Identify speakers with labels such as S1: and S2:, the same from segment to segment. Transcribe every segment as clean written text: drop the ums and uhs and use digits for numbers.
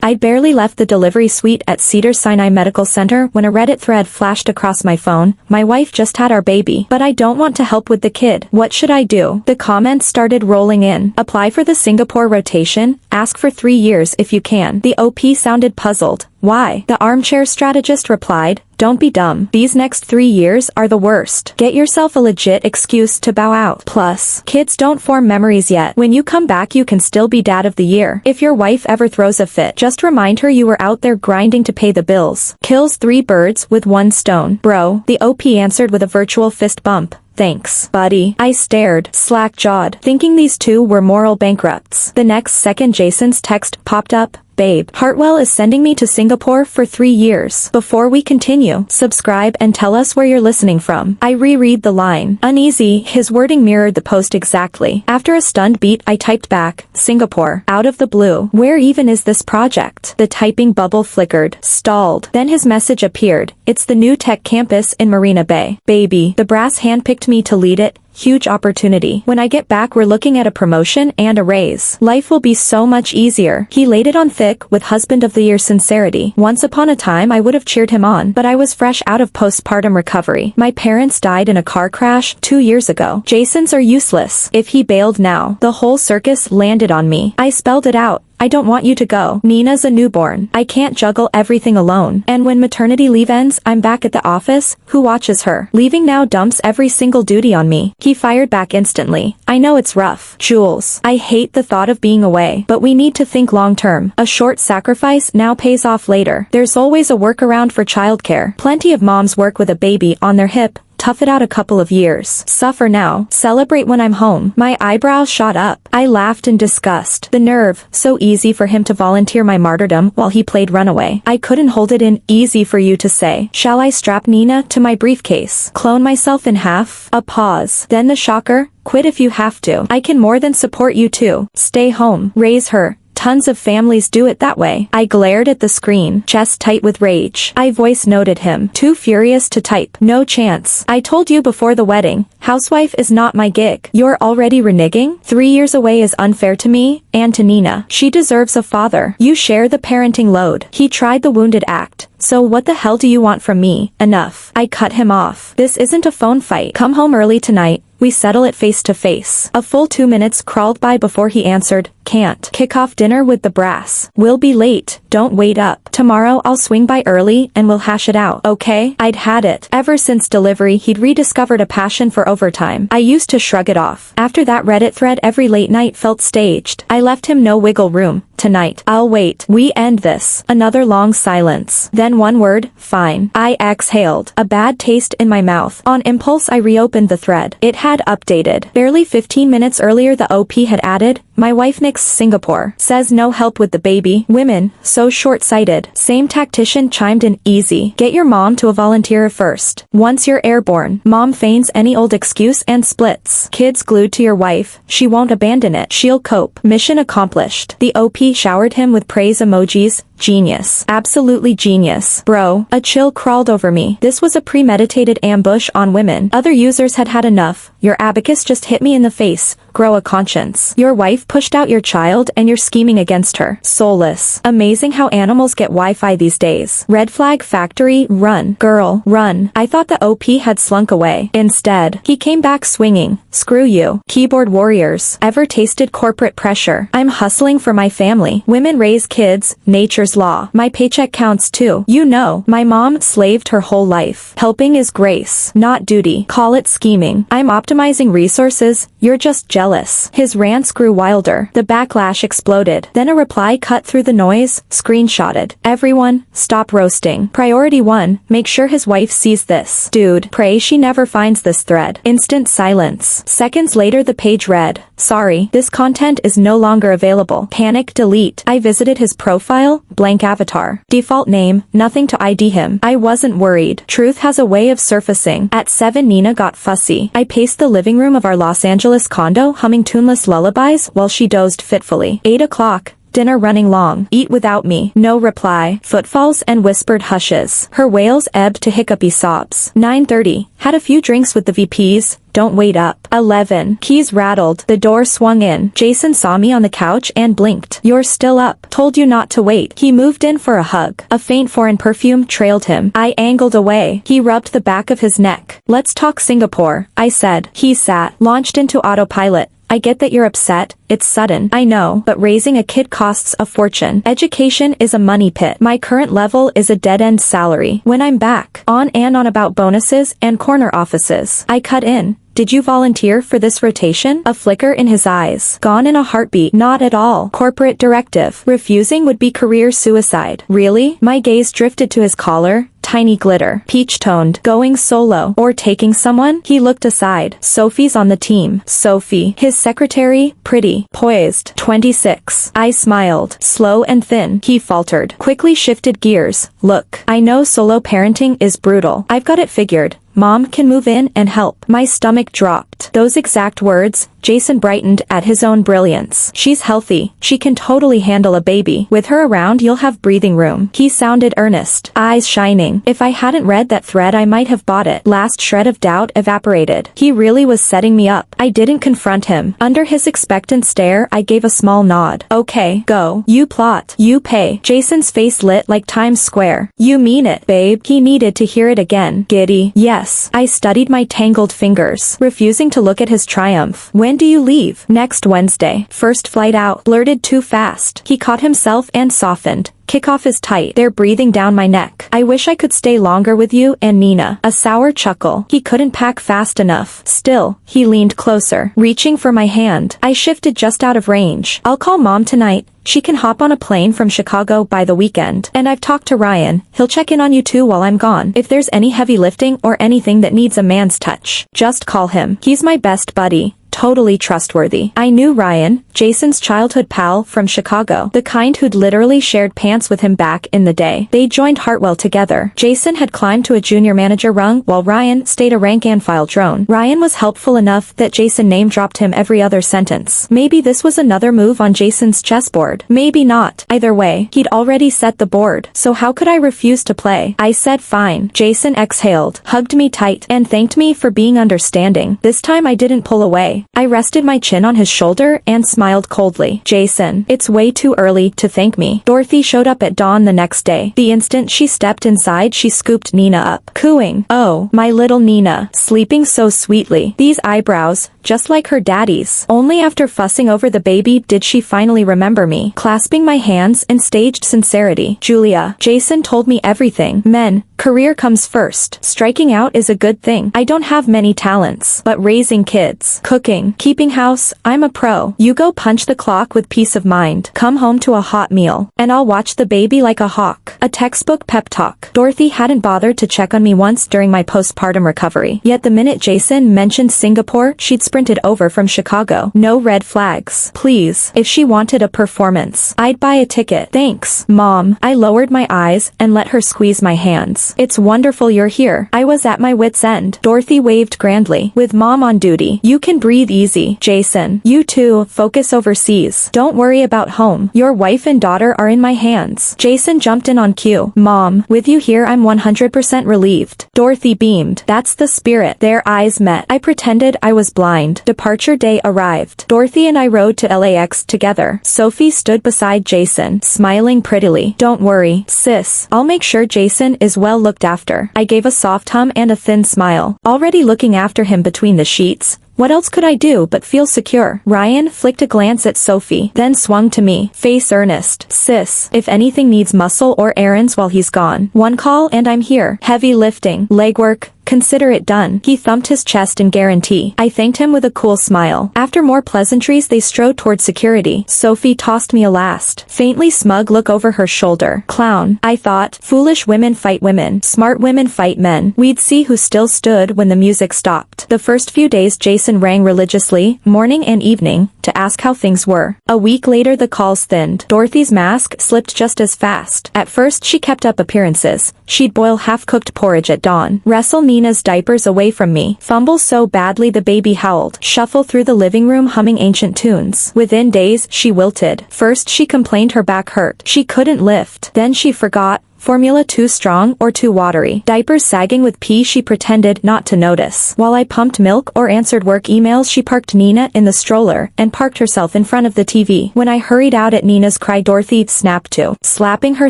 S1: I'd barely left the delivery suite at Cedars-Sinai Medical Center when a Reddit thread flashed across my phone. My wife just had our baby, but I don't want to help with the kid. What should I do? The comments started rolling in. Apply for the Singapore rotation, ask for 3 years if you can. The OP sounded puzzled. Why? The armchair strategist replied, don't be dumb. These next 3 years are the worst. Get yourself a legit excuse to bow out. Plus, kids don't form memories yet. When you come back you can still be dad of the year. If your wife ever throws a fit, just remind her you were out there grinding to pay the bills. Kills 3 birds with 1 stone. Bro, the OP answered with a virtual fist bump. Thanks, buddy. I stared, slack-jawed, thinking these two were moral bankrupts. The next second Jason's text popped up. Babe, Hartwell is sending me to Singapore for 3 years. Before we continue, subscribe and tell us where you're listening from. I reread the line. Uneasy, his wording mirrored the post exactly. After a stunned beat, I typed back, Singapore, out of the blue. Where even is this project? The typing bubble flickered, stalled. Then his message appeared. It's the new tech campus in Marina Bay. Baby, the brass handpicked me to lead it. Huge opportunity. When I get back we're looking at a promotion and a raise. Life will be so much easier. He laid it on thick with husband of the year sincerity. Once upon a time I would have cheered him on, but I was fresh out of postpartum recovery. My parents died in a car crash 2 years ago. Jasons are useless. If he bailed now, the whole circus landed on me. I spelled it out. I don't want you to go. Nina's a newborn. I can't juggle everything alone. And when maternity leave ends, I'm back at the office. Who watches her? Leaving now dumps every single duty on me. He fired back instantly. I know it's rough. Jules, I hate the thought of being away, but we need to think long term. A short sacrifice now pays off later. There's always a workaround for childcare. Plenty of moms work with a baby on their hip. Tough it out a couple of years. Suffer now. Celebrate when I'm home. My eyebrows shot up. I laughed in disgust. The nerve. So easy for him to volunteer my martyrdom while he played runaway. I couldn't hold it in. Easy for you to say. Shall I strap Nina to my briefcase? Clone myself in half? A pause. Then the shocker. Quit if you have to. I can more than support you too. Stay home. Raise her. Tons of families do it that way. I glared at the screen, chest tight with rage. I voice noted him, too furious to type. No chance. I told you before the wedding, housewife is not my gig. You're already reneging? 3 years away is unfair to me, and to Nina. She deserves a father. You share the parenting load. He tried the wounded act. So what the hell do you want from me? Enough. I cut him off. This isn't a phone fight. Come home early tonight. We settle it face to face. A full 2 minutes crawled by before he answered, can't. Kick off dinner with the brass. We'll be late. Don't wait up. Tomorrow I'll swing by early and we'll hash it out, okay? I'd had it. Ever since delivery he'd rediscovered a passion for overtime. I used to shrug it off. After that Reddit thread every late night felt staged. I left him no wiggle room. Tonight. I'll wait. We end this. Another long silence. Then one word, fine. I exhaled. A bad taste in my mouth. On impulse I reopened the thread. It had updated. Barely 15 minutes earlier the OP had added, my wife nixed Singapore. Says no help with the baby. Women, so short-sighted. Same tactician chimed in, easy. Get your mom to a volunteer first. Once you're airborne, mom feigns any old excuse and splits. Kids glued to your wife. She won't abandon it. She'll cope. Mission accomplished. The OP showered him with praise emojis. Genius. Absolutely genius. Bro, a chill crawled over me. This was a premeditated ambush on women. Other users had had enough. Your abacus just hit me in the face. Grow a conscience. Your wife pushed out your child and you're scheming against her. Soulless. Amazing how animals get Wi-Fi these days. Red flag factory, run. Girl, run. I thought the OP had slunk away. Instead, he came back swinging. Screw you. Keyboard warriors. Ever tasted corporate pressure? I'm hustling for my family. Women raise kids. Nature's law. My paycheck counts too. You know, my mom slaved her whole life. Helping is grace, not duty. Call it scheming. I'm optimizing resources. You're just jealous. His rants grew wilder. The backlash exploded. Then a reply cut through the noise, screenshotted. Everyone, stop roasting. Priority 1, make sure his wife sees this. Dude, pray she never finds this thread. Instant silence. Seconds later the page read, sorry, this content is no longer available. Panic delete. I visited his profile, blank avatar. Default name, nothing to ID him. I wasn't worried. Truth has a way of surfacing. At 7 Nina got fussy. I paced the living room of our Los Angeles condo humming tuneless lullabies while she dozed fitfully. 8 o'clock. Dinner running long. Eat without me. No reply. Footfalls and whispered hushes. Her wails ebbed to hiccupy sobs. 9:30. Had a few drinks with the VPs. don't wait up. 11. Keys rattled. The door swung in. Jason saw me on the couch and blinked. You're still up. Told you not to wait. He moved in for a hug. A faint foreign perfume trailed him. I angled away. He rubbed the back of his neck. Let's talk Singapore, I said. He sat, launched into autopilot. I get that you're upset, it's sudden. I know, but raising a kid costs a fortune. Education is a money pit. My current level is a dead-end salary. When I'm back, on about bonuses and corner offices. I cut in. Did you volunteer for this rotation? A flicker in his eyes. Gone in a heartbeat. Not at all. Corporate directive. Refusing would be career suicide. Really? My gaze drifted to his collar. Tiny glitter. Peach-toned. Going solo. Or taking someone? He looked aside. Sophie's on the team. Sophie. His secretary. Pretty. Poised. 26. I smiled. Slow and thin. He faltered. Quickly shifted gears. Look. I know solo parenting is brutal. I've got it figured. Mom can move in and help. My stomach dropped. Those exact words. Jason brightened at his own brilliance. She's healthy. She can totally handle a baby. With her around you'll have breathing room. He sounded earnest. Eyes shining. If I hadn't read that thread I might have bought it. Last shred of doubt evaporated. He really was setting me up. I didn't confront him. Under his expectant stare I gave a small nod. Okay, go. You plot. You pay. Jason's face lit like Times Square. You mean it, babe? He needed to hear it again. Giddy. Yes. I studied my tangled fingers, refusing to look at his triumph. When do you leave? Next Wednesday. First flight out. Blurted too fast. He caught himself and softened. Kickoff is tight. They're breathing down my neck. I wish I could stay longer with you and Nina. A sour chuckle. He couldn't pack fast enough. Still, he leaned closer, reaching for my hand. I shifted just out of range. I'll call Mom tonight. She can hop on a plane from Chicago by the weekend. And I've talked to Ryan. He'll check in on you too while I'm gone. If there's any heavy lifting or anything that needs a man's touch, just call him. He's my best buddy. Totally trustworthy. I knew Ryan, Jason's childhood pal from Chicago, the kind who'd literally shared pants with him back in the day. They joined Hartwell together. Jason had climbed to a junior manager rung while Ryan stayed a rank-and-file drone. Ryan was helpful enough that Jason name-dropped him every other sentence. Maybe this was another move on Jason's chessboard. Maybe not. Either way, he'd already set the board, so how could I refuse to play? I said fine. Jason exhaled, hugged me tight, and thanked me for being understanding. This time I didn't pull away. I rested my chin on his shoulder and smiled coldly. Jason, it's way too early to thank me. Dorothy showed up at dawn the next day. The instant she stepped inside she scooped Nina up, cooing. Oh, my little Nina, sleeping so sweetly. These eyebrows, just like her daddy's. Only after fussing over the baby did she finally remember me. Clasping my hands in staged sincerity. Julia, Jason told me everything. Men, career comes first. Striking out is a good thing. I don't have many talents, but raising kids, cooking, keeping house, I'm a pro. You go punch the clock with peace of mind. Come home to a hot meal, and I'll watch the baby like a hawk. A textbook pep talk. Dorothy hadn't bothered to check on me once during my postpartum recovery. Yet the minute Jason mentioned Singapore, she'd sprinted over from Chicago. No red flags. Please. If she wanted a performance, I'd buy a ticket. Thanks, Mom. I lowered my eyes and let her squeeze my hands. It's wonderful you're here. I was at my wit's end. Dorothy waved grandly. With Mom on duty, you can breathe easy. Jason, you too, focus overseas. Don't worry about home. Your wife and daughter are in my hands. Jason jumped in on cue. Mom, with you here I'm 100% relieved. Dorothy beamed. That's the spirit. Their eyes met. I pretended I was blind. Departure day arrived. Dorothy and I rode to LAX together. Sophie stood beside Jason, smiling prettily. Don't worry, sis. I'll make sure Jason is well looked after. I gave a soft hum and a thin smile. Already looking after him between the sheets. What else could I do but feel secure? Ryan flicked a glance at Sophie, then swung to me, face earnest. Sis, if anything needs muscle or errands while he's gone, one call and I'm here. Heavy lifting, legwork, consider it done. He thumped his chest in guarantee. I thanked him with a cool smile. After more pleasantries they strode toward security. Sophie tossed me a last, faintly smug look over her shoulder. Clown, I thought. Foolish women fight women. Smart women fight men. We'd see who still stood when the music stopped. The first few days Jason rang religiously, morning and evening, to ask how things were. A week later the calls thinned. Dorothy's mask slipped just as fast. At first she kept up appearances. She'd boil half-cooked porridge at dawn, wrestle Nina's diapers away from me, fumble so badly the baby howled, shuffle through the living room humming ancient tunes. Within days she wilted. First she complained her back hurt. She couldn't lift. Then she forgot Formula too strong or too watery. Diapers sagging with pee, she pretended not to notice. While I pumped milk or answered work emails, she parked Nina in the stroller and parked herself in front of the TV. When I hurried out at Nina's cry, Dorothy snapped to, slapping her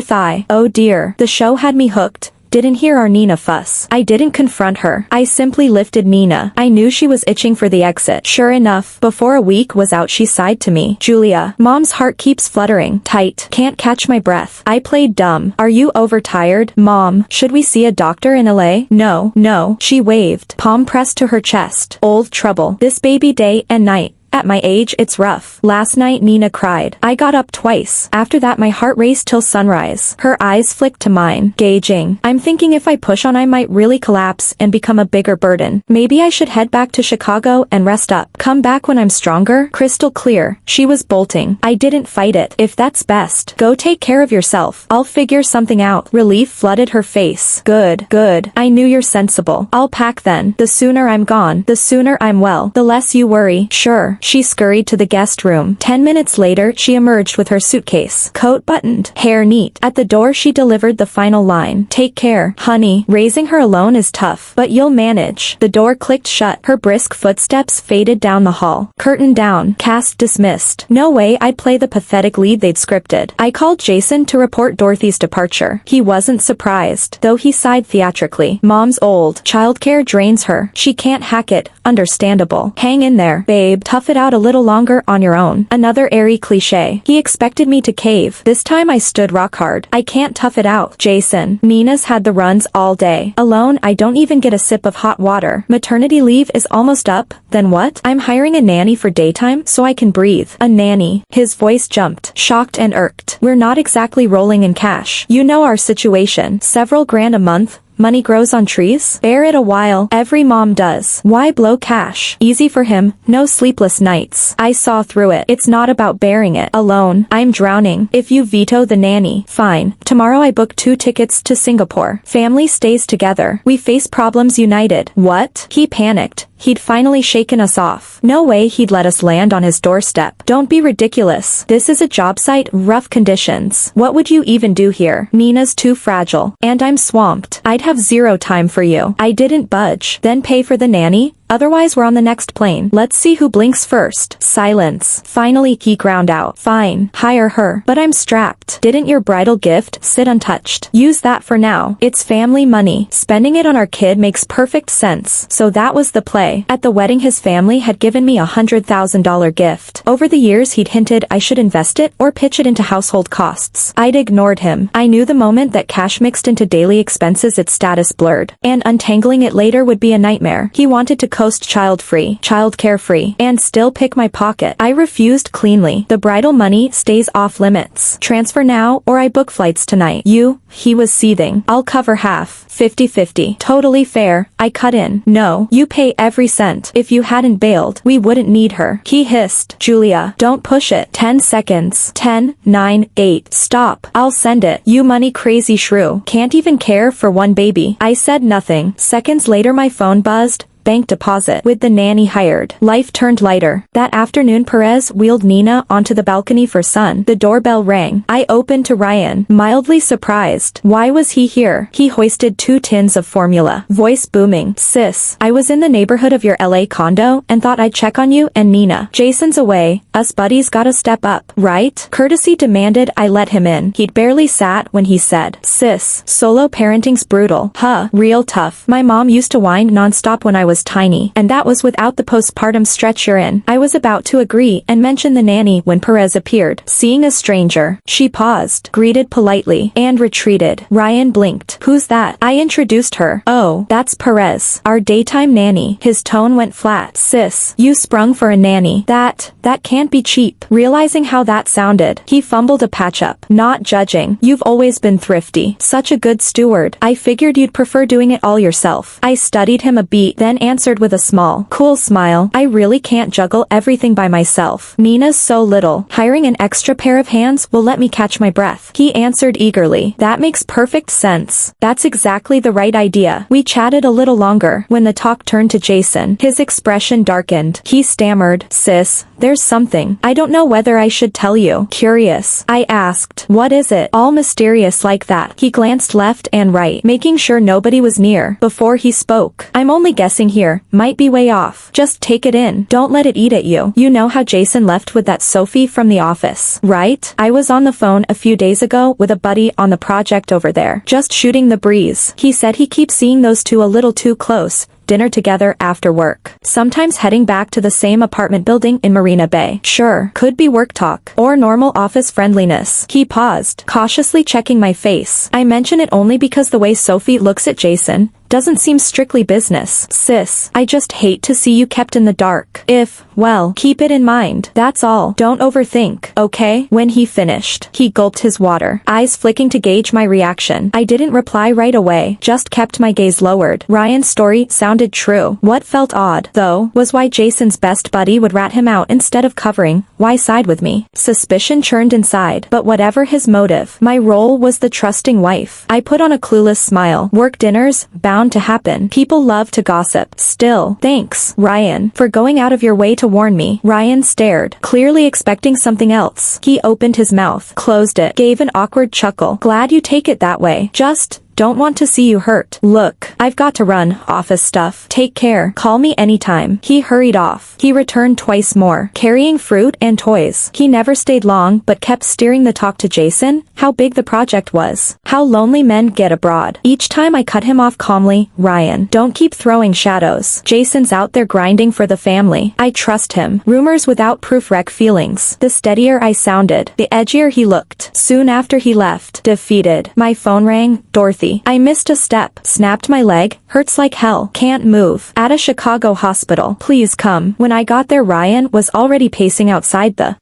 S1: thigh. Oh dear, the show had me hooked. Didn't hear our Nina fuss. I didn't confront her. I simply lifted Nina. I knew she was itching for the exit. Sure enough, before a week was out, she sighed to me. Julia, Mom's heart keeps fluttering. Tight. Can't catch my breath. I played dumb. Are you overtired? Mom, should we see a doctor in LA? No. She waved, palm pressed to her chest. Old trouble. This baby day and night. At my age, it's rough. Last night Nina cried. I got up twice. After that my heart raced till sunrise. Her eyes flicked to mine, gauging. I'm thinking if I push on I might really collapse and become a bigger burden. Maybe I should head back to Chicago and rest up. Come back when I'm stronger. Crystal clear. She was bolting. I didn't fight it. If that's best, go take care of yourself. I'll figure something out. Relief flooded her face. Good. I knew you're sensible. I'll pack then. The sooner I'm gone, the sooner I'm well. The less you worry. Sure. She scurried to the guest room. 10 minutes later, she emerged with her suitcase. Coat buttoned, hair neat. At the door she delivered the final line. Take care, honey. Raising her alone is tough, but you'll manage. The door clicked shut. Her brisk footsteps faded down the hall. Curtain down. Cast dismissed. No way I'd play the pathetic lead they'd scripted. I called Jason to report Dorothy's departure. He wasn't surprised, though he sighed theatrically. Mom's old. Childcare drains her. She can't hack it. Understandable. Hang in there, babe. Tough it out a little longer on your own. Another airy cliche. He expected me to cave. This time I stood rock hard. I can't tough it out, Jason. Nina's had the runs all day. Alone, I don't even get a sip of hot water. Maternity leave is almost up. Then what? I'm hiring a nanny for daytime so I can breathe. A nanny. His voice jumped, shocked and irked. We're not exactly rolling in cash. You know our situation. Several grand a month. Money grows on trees? Bear it a while. Every mom does. Why blow cash? Easy for him. No sleepless nights. I saw through it. It's not about bearing it alone. I'm drowning. If you veto the nanny, fine. Tomorrow I book 2 tickets to Singapore. Family stays together. We face problems united. What? He panicked. He'd finally shaken us off. No way he'd let us land on his doorstep. Don't be ridiculous. This is a job site, rough conditions. What would you even do here? Nina's too fragile. And I'm swamped. I'd have zero time for you. I didn't budge. Then pay for the nanny? Otherwise we're on the next plane. Let's see who blinks first. Silence. Finally he ground out. Fine. Hire her. But I'm strapped. Didn't your bridal gift sit untouched? Use that for now. It's family money. Spending it on our kid makes perfect sense. So that was the play. At the wedding his family had given me $100,000 gift. Over the years he'd hinted I should invest it or pitch it into household costs. I'd ignored him. I knew the moment that cash mixed into daily expenses its status blurred. And untangling it later would be a nightmare. He wanted to coast child-free, child-care-free, and still pick my pocket. I refused cleanly. The bridal money stays off limits. Transfer now or I book flights tonight. He was seething. I'll cover half. 50-50. Totally fair. I cut in. No, you pay every cent. If you hadn't bailed, we wouldn't need her. He hissed. Julia, don't push it. 10 seconds. 10, 9, 8. Stop. I'll send it. You money crazy shrew. Can't even care for one baby. I said nothing. Seconds later my phone buzzed. Bank deposit. With the nanny hired, life turned lighter. That afternoon Perez wheeled Nina onto the balcony for sun. The doorbell rang. I opened to Ryan, mildly surprised. Why was he here? He hoisted 2 tins of formula, voice booming. Sis, I was in the neighborhood of your LA condo and thought I'd check on you and Nina. Jason's away. Us buddies gotta step up, right? Courtesy demanded I let him in. He'd barely sat when he said, sis, solo parenting's brutal. Real tough. My mom used to whine nonstop when I was tiny, and that was without the postpartum stretch you're in. I was about to agree and mention the nanny when Perez appeared. Seeing a stranger, she paused, greeted politely, and retreated. Ryan blinked. Who's that? I introduced her. Oh, that's Perez, our daytime nanny. His tone went flat. Sis, you sprung for a nanny. That can't be cheap. Realizing how that sounded, he fumbled a patch-up. Not judging. You've always been thrifty. Such a good steward. I figured you'd prefer doing it all yourself. I studied him a beat, then answered with a small, cool smile. I really can't juggle everything by myself. Nina's so little. Hiring an extra pair of hands will let me catch my breath. He answered eagerly. That makes perfect sense. That's exactly the right idea. We chatted a little longer. When the talk turned to Jason, his expression darkened. He stammered, "Sis, there's something. I don't know whether I should tell you." Curious, I asked. "What is it?" All mysterious like that. He glanced left and right, making sure nobody was near before he spoke. "I'm only guessing here. Might be way off. Just take it in. Don't let it eat at you. You know how Jason left with that Sophie from the office, right? I was on the phone a few days ago with a buddy on the project over there, just shooting the breeze. He said he keeps seeing those two a little too close. Dinner together after work. Sometimes heading back to the same apartment building in Marina Bay. Sure, could be work talk, or normal office friendliness." He paused, cautiously checking my face. I mention it only because the way Sophie looks at Jason doesn't seem strictly business. "Sis, I just hate to see you kept in the dark. Well, keep it in mind. That's all. Don't overthink, okay?" When he finished, he gulped his water, eyes flicking to gauge my reaction. I didn't reply right away, just kept my gaze lowered. Ryan's story sounded true. What felt odd, though, was why Jason's best buddy would rat him out instead of covering. Why side with me? Suspicion churned inside, but whatever his motive, my role was the trusting wife. I put on a clueless smile. Work dinners, bound to happen. People love to gossip. Still, thanks, Ryan, for going out of your way to warn me. Ryan stared, clearly expecting something else. He opened his mouth, closed it, gave an awkward chuckle. "Glad you take it that way. Just don't want to see you hurt. Look, I've got to run. Office stuff. Take care. Call me anytime." He hurried off. He returned twice more, carrying fruit and toys. He never stayed long but kept steering the talk to Jason, how big the project was, how lonely men get abroad. Each time I cut him off calmly. "Ryan, don't keep throwing shadows. Jason's out there grinding for the family. I trust him." Rumors without proof wreck feelings. The steadier I sounded, the edgier he looked. Soon after he left, defeated, my phone rang. "Dorothy, I missed a step. Snapped my leg. Hurts like hell. Can't move. At a Chicago hospital. Please come." When I got there, Ryan was already pacing outside the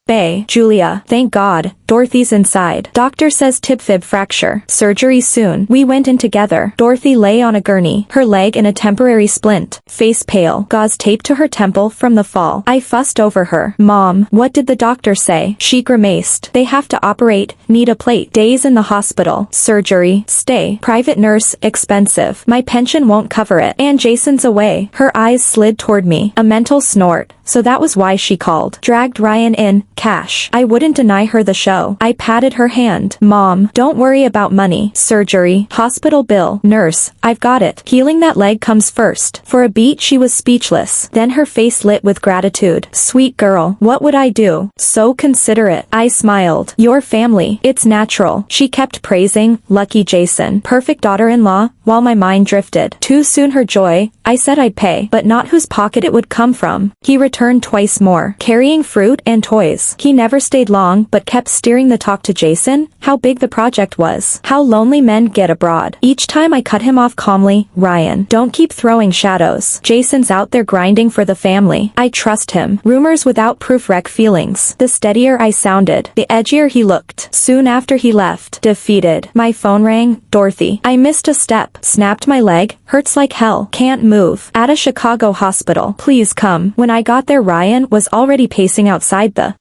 S1: Bay. "Julia, thank God. Dorothy's inside. Doctor says tib-fib fracture. Surgery soon." We went in together. Dorothy lay on a gurney, her leg in a temporary splint, face pale, gauze taped to her temple from the fall. I fussed over her. "Mom, what did the doctor say?" She grimaced. "They have to operate, need a plate. Days in the hospital. Surgery, stay. Private nurse, expensive. My pension won't cover it. And Jason's away." Her eyes slid toward me. A mental snort. So that was why she called. Dragged Ryan in. Cash. I wouldn't deny her the show. I patted her hand. "Mom, don't worry about money. Surgery, hospital bill, nurse, I've got it. Healing that leg comes first." For a beat she was speechless. Then her face lit with gratitude. "Sweet girl, what would I do? So considerate." I smiled. "Your family, it's natural." She kept praising, lucky Jason, perfect daughter-in-law, while my mind drifted. Too soon her joy. I said I'd pay, but not whose pocket it would come from. He returned twice more, carrying fruit and toys. He never stayed long but kept steering the talk to Jason, how big the project was, how lonely men get abroad. Each time I cut him off calmly. "Ryan, don't keep throwing shadows. Jason's out there grinding for the family. I trust him." Rumors without proof wreck feelings. The steadier I sounded, the edgier he looked. Soon after he left, defeated, my phone rang. "Dorothy, I missed a step. Snapped my leg. Hurts like hell. Can't move. At a Chicago hospital. Please come." When I got there, Ryan was already pacing outside the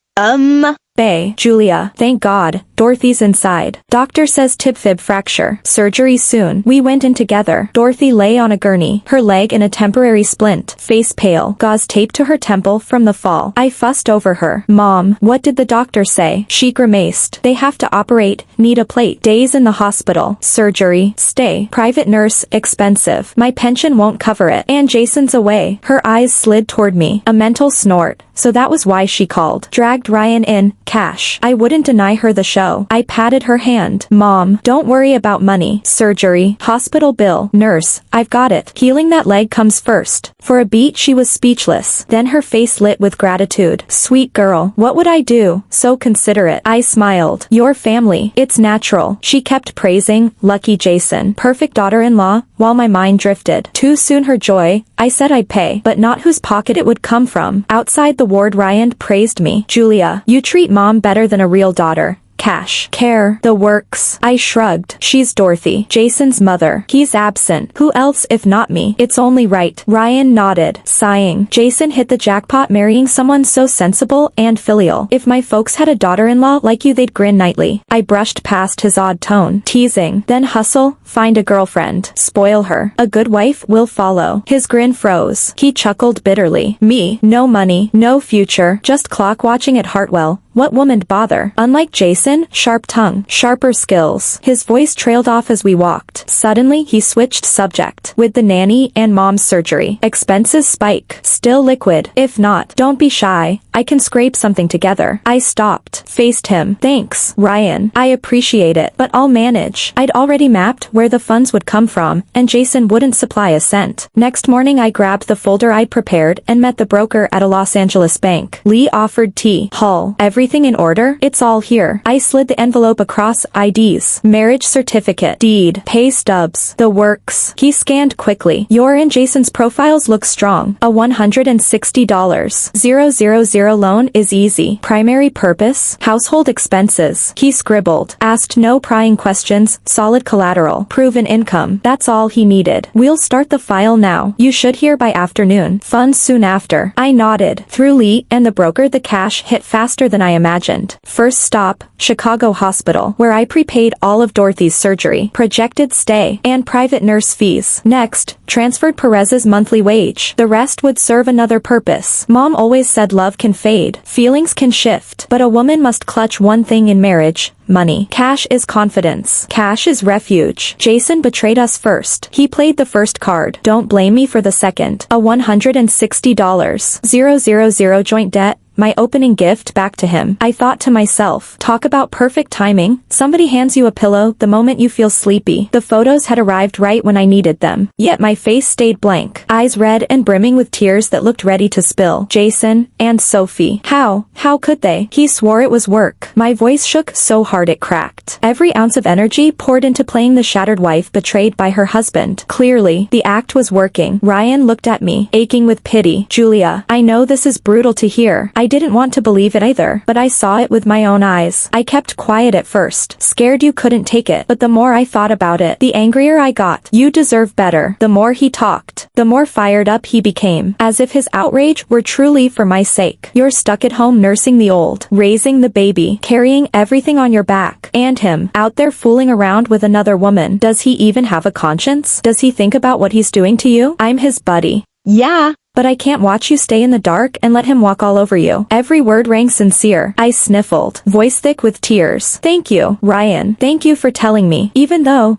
S1: Bay. "Julia, thank God. Dorothy's inside. Doctor says tib-fib fracture. Surgery soon." We went in together. Dorothy lay on a gurney, her leg in a temporary splint, face pale, gauze taped to her temple from the fall. I fussed over her. "Mom, what did the doctor say?" She grimaced. "They have to operate, need a plate. Days in the hospital. Surgery, stay. Private nurse, expensive. My pension won't cover it. And Jason's away." Her eyes slid toward me. A mental snort. So that was why she called. Dragged Ryan in. Cash. I wouldn't deny her the show. I patted her hand. "Mom, don't worry about money. Surgery, hospital bill, nurse, I've got it. Healing that leg comes first." For a beat she was speechless. Then her face lit with gratitude. "Sweet girl, what would I do? So considerate." I smiled. "Your family, it's natural." She kept praising, lucky Jason, perfect daughter-in-law, while my mind drifted. Too soon her joy. I said I'd pay, but not whose pocket it would come from. Outside the ward, Ryan praised me. "Julia, you treat Mom better than a real daughter. cash, care, the works. I shrugged. She's Dorothy, Jason's mother. He's absent. Who else if not me? It's only right. Ryan nodded, sighing. Jason hit the jackpot marrying someone so sensible and filial. If my folks had a daughter-in-law like you, they'd grin nightly. I brushed past his odd tone. Teasing. Then hustle, find a girlfriend, spoil her. A good wife will follow. His grin froze. He chuckled bitterly. Me, no money, no future, just clock watching at Hartwell. What woman'd bother? Unlike Jason, sharp tongue, sharper skills. His voice trailed off as we walked. Suddenly, he switched subject. With the nanny and mom's surgery, expenses spike. Still liquid. If not, don't be shy. I can scrape something together. I stopped. Faced him. Thanks, Ryan. I appreciate it, but I'll manage. I'd already mapped where the funds would come from, and Jason wouldn't supply a cent. Next morning, I grabbed the folder I'd prepared and met the broker at a Los Angeles bank. Lee offered tea. Hull. Everything in order? It's all here. I slid the envelope across. IDs, marriage certificate, deed, pay stubs, the works. He scanned quickly. Your and Jason's profiles look strong. A $160,000 loan is easy. Primary purpose, household expenses. He scribbled. Asked no prying questions, solid collateral, proven income. That's all he needed. We'll start the file now. You should hear by afternoon. Funds soon after. I nodded. Through Lee and the broker, the cash hit faster than I imagined. First stop, Chicago Hospital, where I prepaid all of Dorothy's surgery, projected stay, and private nurse fees. Next, transferred Perez's monthly wage. The rest would serve another purpose. Mom always said love can fade, feelings can shift, but a woman must clutch one thing in marriage: money. Cash is confidence. Cash is refuge. Jason betrayed us first. He played the first card. Don't blame me for the second. A $160,000 joint debt. My opening gift back to him. I thought to myself, talk about perfect timing. Somebody hands you a pillow the moment you feel sleepy. The photos had arrived right when I needed them. Yet my face stayed blank. Eyes red and brimming with tears that looked ready to spill. Jason and Sophie. How could they? He swore it was work. My voice shook so hard it cracked. Every ounce of energy poured into playing the shattered wife betrayed by her husband. Clearly, the act was working. Ryan looked at me, aching with pity. Julia, I know this is brutal to hear. I didn't want to believe it either, but I saw it with my own eyes. I kept quiet at first, scared you couldn't take it, but the more I thought about it, the angrier I got. You deserve better. The more he talked, the more fired up he became, as if his outrage were truly for my sake. You're stuck at home nursing the old, raising the baby, carrying everything on your back, and him, out there fooling around with another woman. Does he even have a conscience? Does he think about what he's doing to you? I'm his buddy. Yeah. But I can't watch you stay in the dark and let him walk all over you. Every word rang sincere. I sniffled, voice thick with tears. Thank you, Ryan. Thank you for telling me. Even though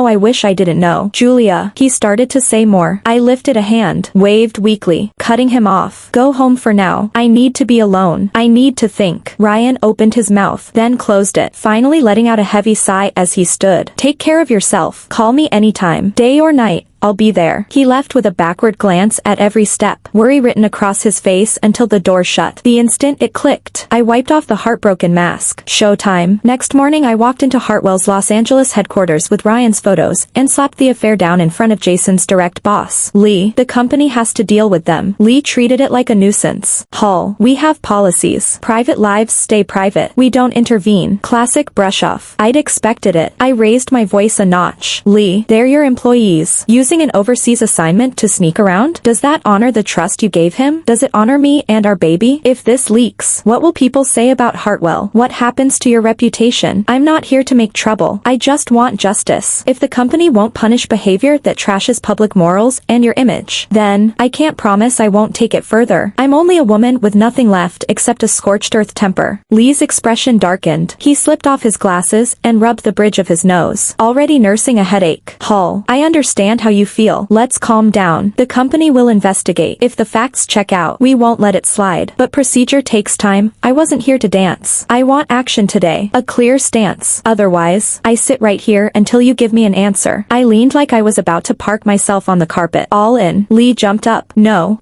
S1: I wish I didn't know. Julia, he started to say more. I lifted a hand, waved weakly, cutting him off. Go home for now. I need to be alone. I need to think. Ryan opened his mouth, then closed it, finally letting out a heavy sigh as he stood. Take care of yourself. Call me anytime, day or night. I'll be there. He left with a backward glance at every step, worry written across his face until the door shut. The instant it clicked, I wiped off the heartbroken mask. Showtime. Next morning I walked into Hartwell's Los Angeles headquarters with Ryan's photos and slapped the affair down in front of Jason's direct boss, Lee. The company has to deal with them. Lee treated it like a nuisance. Hull. We have policies. Private lives stay private. We don't intervene. Classic brush off. I'd expected it. I raised my voice a notch. Lee, they're your employees. Using an overseas assignment to sneak around? Does that honor the trust you gave him? Does it honor me and our baby? If this leaks, what will people say about Hartwell? What happens to your reputation? I'm not here to make trouble. I just want justice. If the company won't punish behavior that trashes public morals and your image, then I can't promise I won't take it further. I'm only a woman with nothing left except a scorched earth temper. Lee's expression darkened. He slipped off his glasses and rubbed the bridge of his nose, already nursing a headache. Hull. I understand how you feel. Let's calm down. The company will investigate. If the facts check out, we won't let it slide. But procedure takes time. I wasn't here to dance. I want action today. A clear stance. Otherwise, I sit right here until you give me an answer. I leaned like I was about to park myself on the carpet. All in. Lee jumped up. No.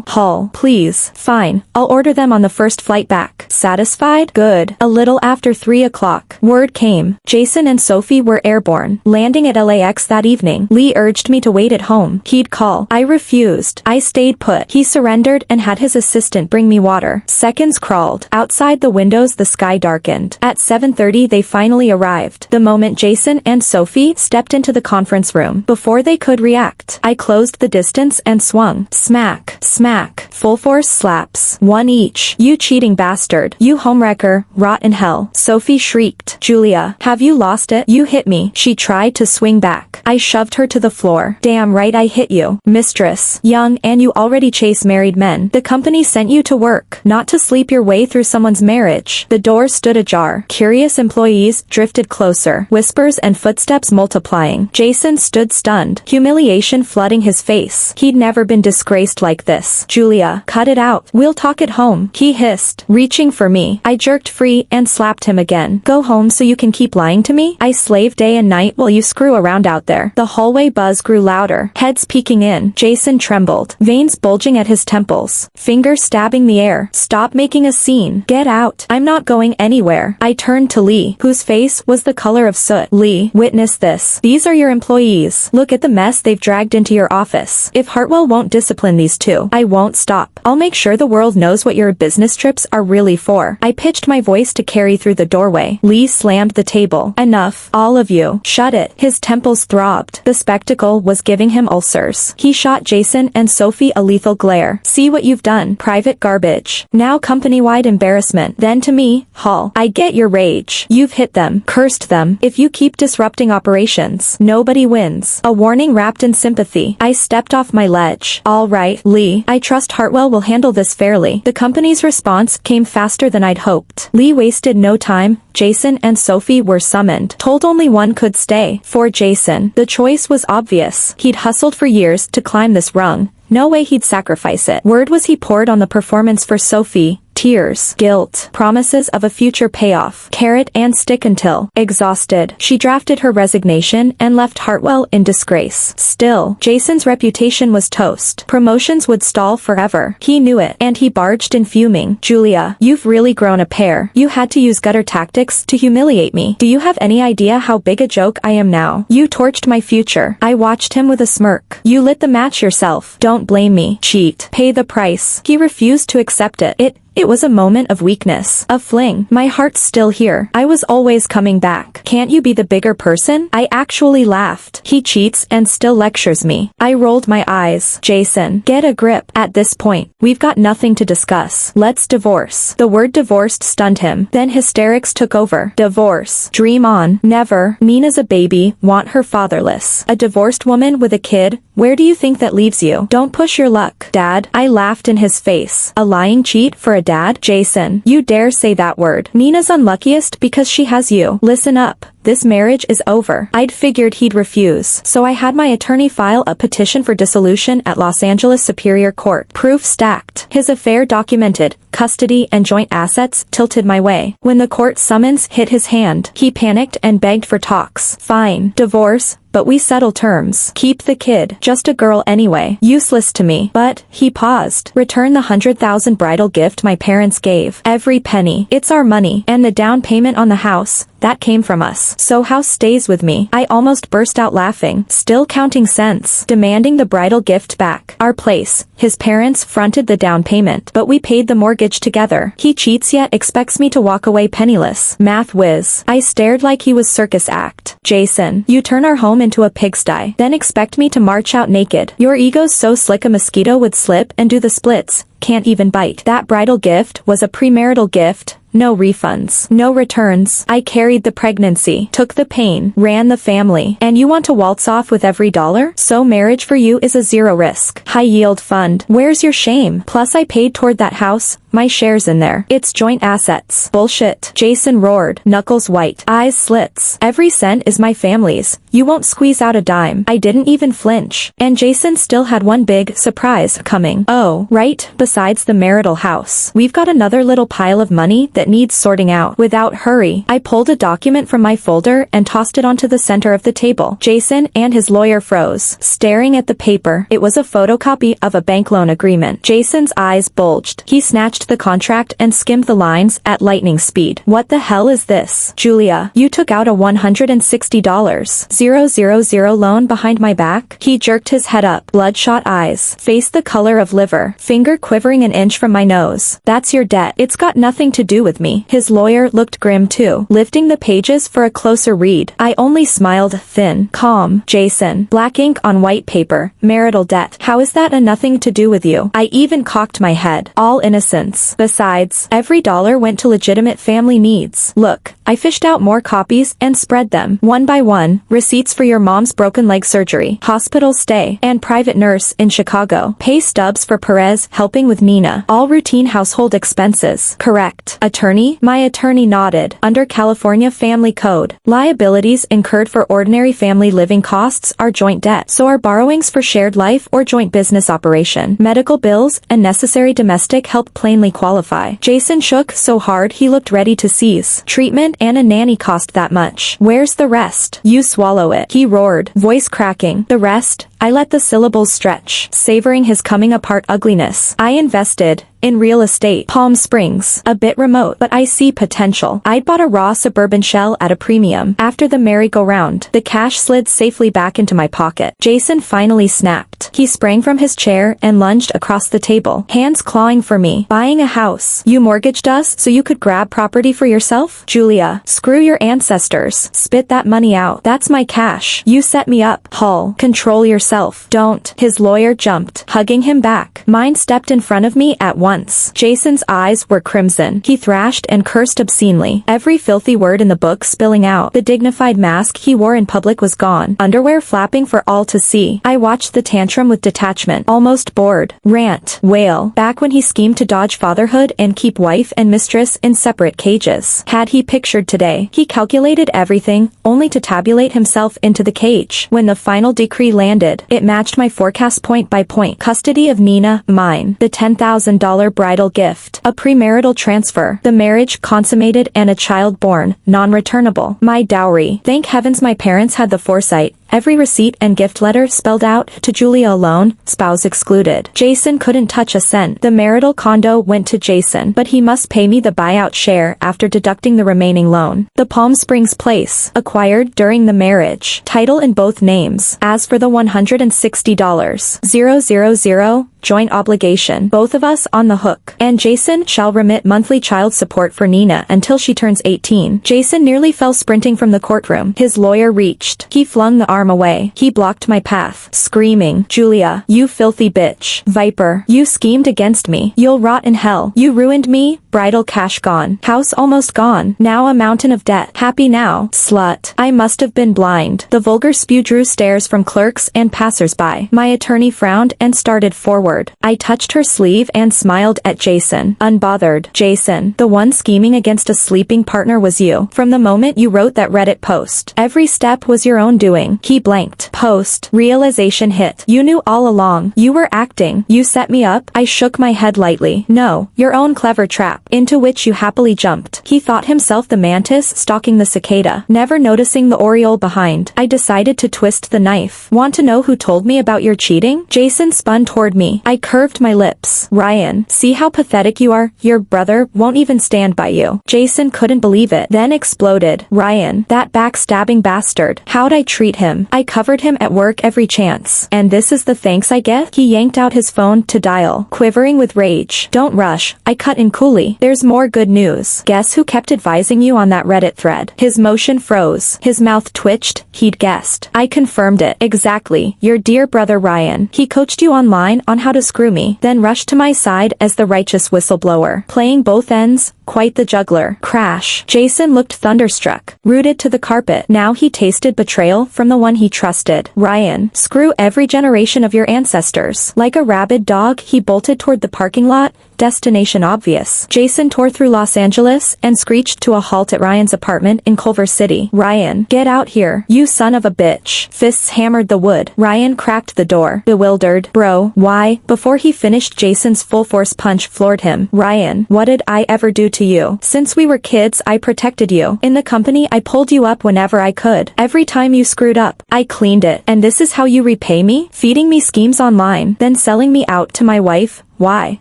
S1: Hull. Please. Fine. I'll order them on the first flight back. Satisfied? Good. A little after 3 o'clock, word came. Jason and Sophie were airborne, landing at LAX that evening. Lee urged me to wait at home. He'd call. I refused. I stayed put. He surrendered and had his assistant bring me water. Seconds crawled. Outside the windows the sky darkened. At 7:30 they finally arrived. The moment Jason and Sophie stepped into the conference room, before they could react, I closed the distance and swung. Smack. Smack. Full force slaps. One each. You cheating bastard. You homewrecker. Rot in hell. Sophie shrieked. Julia, have you lost it? You hit me. She tried to swing back. I shoved her to the floor. Damn right I hit you. Mistress. Young and you already chase married men. The company sent you to work, not to sleep your way through someone's marriage. The door stood ajar. Curious employees drifted closer. Whispers and footsteps multiplying. Jason stood stunned. Humiliation flooding his face. He'd never been disgraced like this. Julia, cut it out. We'll talk at home. He hissed, reaching for me. I jerked free and slapped him again. Go home so you can keep lying to me? I slave day and night while you screw around out there. The hallway buzz grew louder. Heads peeking in. Jason trembled. Veins bulging at his temples. Fingers stabbing the air. Stop making a scene. Get out. I'm not going anywhere. I turned to Lee, whose face was the color of soot. Lee, witness this. These are your employees. Look at the mess they've dragged into your office. If Hartwell won't discipline these two, I won't stop. I'll make sure the world knows what your business trips are really for. I pitched my voice to carry through the doorway. Lee slammed the table. Enough. All of you. Shut it. His temples throbbed. The spectacle was giving him ulcers. He shot Jason and Sophie a lethal glare. See what you've done. Private garbage. Now company-wide embarrassment. Then to me, Hall. I get your rage. You've hit them. Cursed them. If you keep disrupting operations, nobody wins. A warning wrapped in sympathy. I stepped off my ledge. All right, Lee. I trust Hartwell will handle this fairly. The company's response came faster than I'd hoped. Lee wasted no time. Jason and Sophie were summoned. Told only one could stay. For Jason, the choice was obvious. He'd hustled for years to climb this rung. No way he'd sacrifice it. Word was he poured on the performance for Sophie. Tears, guilt, promises of a future payoff, carrot and stick until, exhausted, she drafted her resignation and left Hartwell in disgrace. Still, Jason's reputation was toast. Promotions would stall forever. He knew it, and he barged in fuming. Julia, you've really grown a pair. You had to use gutter tactics to humiliate me. Do you have any idea how big a joke I am now? You torched my future. I watched him with a smirk. You lit the match yourself. Don't blame me. Cheat. Pay the price. He refused to accept it. It was a moment of weakness. A fling. My heart's still here. I was always coming back. Can't you be the bigger person? I actually laughed. He cheats and still lectures me. I rolled my eyes. Jason, get a grip. At this point, we've got nothing to discuss. Let's divorce. The word divorced stunned him. Then hysterics took over. Divorce. Dream on. Never. Nina's a baby. Want her fatherless. A divorced woman with a kid. Where do you think that leaves you? Don't push your luck, Dad. I laughed in his face. A lying cheat for a dad? Jason, you dare say that word. Nina's unluckiest because she has you. Listen up. This marriage is over. I'd figured he'd refuse, so I had my attorney file a petition for dissolution at Los Angeles Superior Court. Proof stacked. His affair documented. Custody and joint assets tilted my way. When the court summons hit his hand, he panicked and begged for talks. Fine. Divorce. But we settle terms. Keep the kid. Just a girl anyway. Useless to me. But, he paused. Return the $100,000 bridal gift my parents gave. Every penny. It's our money. And the down payment on the house. That came from us. So house stays with me. I almost burst out laughing. Still counting cents. Demanding the bridal gift back. Our place. His parents fronted the down payment. But we paid the mortgage together. He cheats yet expects me to walk away penniless. Math whiz. I stared like he was circus act. Jason, you turn our home into a pigsty. Then expect me to march out naked. Your ego's so slick a mosquito would slip and do the splits. Can't even bite. That bridal gift was a premarital gift. No refunds. No returns. I carried the pregnancy. Took the pain. Ran the family. And you want to waltz off with every dollar? So marriage for you is a zero risk. High yield fund. Where's your shame? Plus I paid toward that house. My shares in there. It's joint assets. Bullshit. Jason roared. Knuckles white. Eyes slits. Every cent is my family's. You won't squeeze out a dime. I didn't even flinch. And Jason still had one big surprise coming. Oh, right. Besides the marital house, we've got another little pile of money that needs sorting out. Without hurry, I pulled a document from my folder and tossed it onto the center of the table. Jason and his lawyer froze, staring at the paper. It was a photocopy of a bank loan agreement. Jason's eyes bulged. He snatched finished the contract and skimmed the lines at lightning speed. What the hell is this? Julia, you took out a $160,000 loan behind my back? He jerked his head up, bloodshot eyes, face the color of liver, finger quivering an inch from my nose. That's your debt. It's got nothing to do with me. His lawyer looked grim too, lifting the pages for a closer read. I only smiled, thin, calm. Jason, black ink on white paper, marital debt. How is that a nothing to do with you? I even cocked my head. All innocence. Besides, every dollar went to legitimate family needs. Look, I fished out more copies and spread them, one by one, receipts for your mom's broken leg surgery, hospital stay, and private nurse in Chicago, pay stubs for Perez helping with Nina, all routine household expenses. Correct. Attorney? My attorney nodded. Under California Family Code, liabilities incurred for ordinary family living costs are joint debt, so are borrowings for shared life or joint business operation. Medical bills and necessary domestic help plainly qualify. Jason shook so hard he looked ready to seize. Treatment and a nanny cost that much. Where's the rest? You swallow it. He roared, voice cracking. The rest? I let the syllables stretch, savoring his coming apart ugliness. I invested in real estate. Palm Springs. A bit remote, but I see potential. I'd bought a raw suburban shell at a premium. After the merry-go-round, the cash slid safely back into my pocket. Jason finally snapped. He sprang from his chair and lunged across the table, hands clawing for me. Buying a house. You mortgaged us so you could grab property for yourself? Julia, screw your ancestors. Spit that money out. That's my cash. You set me up. Hull, control yourself. Don't. His lawyer jumped, hugging him back. Mine stepped in front of me at once. Jason's eyes were crimson. He thrashed and cursed obscenely, every filthy word in the book spilling out. The dignified mask he wore in public was gone, underwear flapping for all to see. I watched the tantrum with detachment, almost bored. Rant, wail, back when he schemed to dodge fatherhood and keep wife and mistress in separate cages. Had he pictured today? He calculated everything, only to tabulate himself into the cage. When the final decree landed, it matched my forecast point by point. Custody of Nina, mine. The $10,000 bridal gift. A premarital transfer. The marriage consummated and a child born, non-returnable. My dowry. Thank heavens my parents had the foresight. Every receipt and gift letter spelled out to Julia alone, spouse excluded. Jason couldn't touch a cent. The marital condo went to Jason, but he must pay me the buyout share after deducting the remaining loan. The Palm Springs place, acquired during the marriage. Title in both names. As for the $160,000, joint obligation. Both of us on the hook. And Jason shall remit monthly child support for Nina until she turns 18. Jason nearly fell sprinting from the courtroom. His lawyer reached. He flung the arm away. He blocked my path, screaming, Julia, you filthy bitch. Viper, you schemed against me. You'll rot in hell. You ruined me. Bridal cash gone. House almost gone. Now a mountain of debt. Happy now. Slut. I must have been blind. The vulgar spew drew stares from clerks and passers-by. My attorney frowned and started forward. I touched her sleeve and smiled at Jason. Unbothered. Jason, the one scheming against a sleeping partner was you. From the moment you wrote that Reddit post. Every step was your own doing. He blanked. Post. Realization hit. You knew all along. You were acting. You set me up. I shook my head lightly. No, your own clever trap, into which you happily jumped. He thought himself the mantis stalking the cicada, never noticing the oriole behind. I decided to twist the knife. Want to know who told me about your cheating? Jason spun toward me. I curved my lips. Ryan, see how pathetic you are? Your brother won't even stand by you. Jason couldn't believe it, then exploded. Ryan, that backstabbing bastard. How'd I treat him? I covered him at work every chance. And this is the thanks I get? He yanked out his phone to dial, quivering with rage. Don't rush. I cut in coolly. There's more good news. Guess who kept advising you on that Reddit thread? His motion froze. His mouth twitched. He'd guessed. I confirmed it. Exactly. Your dear brother Ryan. He coached you online on how to screw me, then rushed to my side as the righteous whistleblower. Playing both ends, quite the juggler. Crash. Jason looked thunderstruck, rooted to the carpet. Now he tasted betrayal from the one he trusted. Ryan, screw every generation of your ancestors. Like a rabid dog, he bolted toward the parking lot, destination obvious. Jason tore through Los Angeles and screeched to a halt at Ryan's apartment in Culver City. Ryan, get out here, you son of a bitch. Fists hammered the wood. Ryan cracked the door, bewildered. Bro, why? Before he finished, Jason's full-force punch floored him. Ryan, what did I ever do to you? Since we were kids, I protected you. In the company, I pulled you up whenever I could. Every time you screwed up, I cleaned it. And this is how you repay me? Feeding me schemes online, then selling me out to my wife, Why?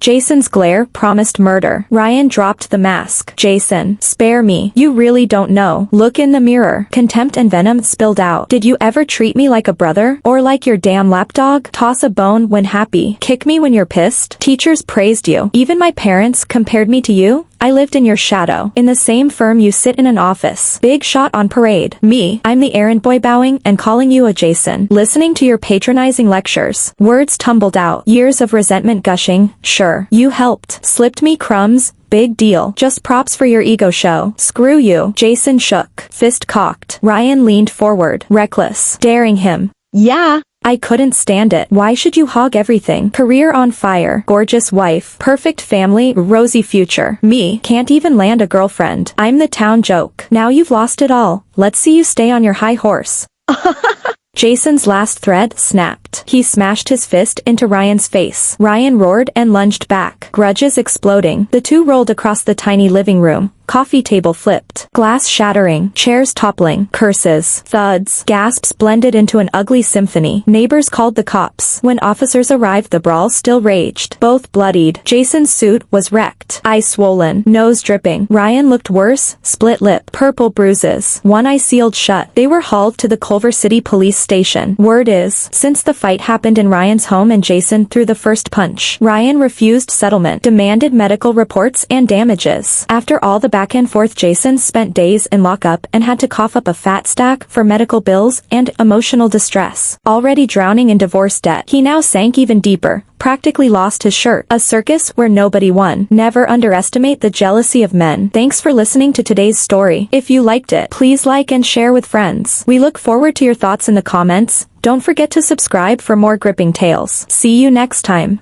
S1: Jason's glare promised murder. Ryan dropped the mask. Jason, spare me. You really don't know. Look in the mirror. Contempt and venom spilled out. Did you ever treat me like a brother? Or like your damn lapdog? Toss a bone when happy. Kick me when you're pissed? Teachers praised you. Even my parents compared me to you? I lived in your shadow. In the same firm you sit in an office. Big shot on parade. Me, I'm the errand boy bowing and calling you a Jason. Listening to your patronizing lectures. Words tumbled out. Years of resentment gushing. Sure, you helped. Slipped me crumbs. Big deal. Just props for your ego show. Screw you. Jason shook. Fist cocked. Ryan leaned forward. Reckless. Daring him. Yeah. I couldn't stand it. Why should you hog everything? Career on fire. Gorgeous wife. Perfect family. Rosy future. Me. Can't even land a girlfriend. I'm the town joke. Now you've lost it all. Let's see you stay on your high horse. Jason's last thread snapped. He smashed his fist into Ryan's face. Ryan roared and lunged back. Grudges exploding. The two rolled across the tiny living room. Coffee table flipped. Glass shattering. Chairs toppling. Curses. Thuds. Gasps blended into an ugly symphony. Neighbors called the cops. When officers arrived, the brawl still raged. Both bloodied. Jason's suit was wrecked. Eyes swollen. Nose dripping. Ryan looked worse. Split lip. Purple bruises. One eye sealed shut. They were hauled to the Culver City police station. Word is, since the fight happened in Ryan's home and Jason threw the first punch, Ryan refused settlement, demanded medical reports and damages. After all the back and forth, Jason spent days in lockup and had to cough up a fat stack for medical bills and emotional distress. Already drowning in divorce debt, he now sank even deeper, practically lost his shirt. A circus where nobody won. Never underestimate the jealousy of men. Thanks for listening to today's story. If you liked it, please like and share with friends. We look forward to your thoughts in the comments. Don't forget to subscribe for more gripping tales. See you next time.